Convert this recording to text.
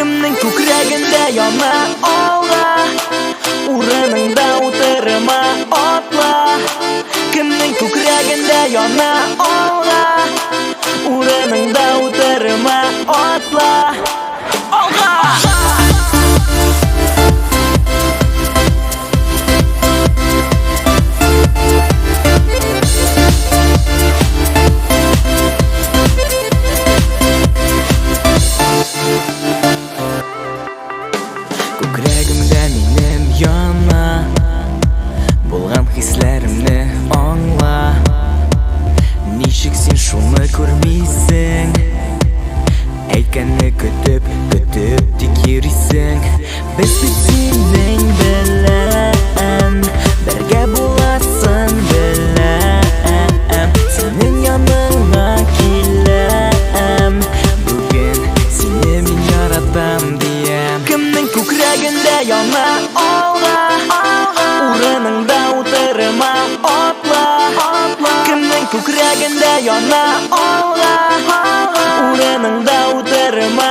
Кемнең күкрәгендә яна алга, урыныңда утырма атла. Кемнең күкрәгендә яна алга, урыныңда утырма атла. Алга! Күкрәгемдә минем яна, булган хисләремне аңла. Ничек син шуны күрмисең? Әйткәнне көтеп тик йөрисең. Без бит синең белән бергә буласың беләм. Синең яныңа киләм, бүген сине мин яратам диям. Кемнең күкрәгендә яна алга, урыныңда утырма атла. Кемнең күкрәгендә яна алга, урыныңда утырма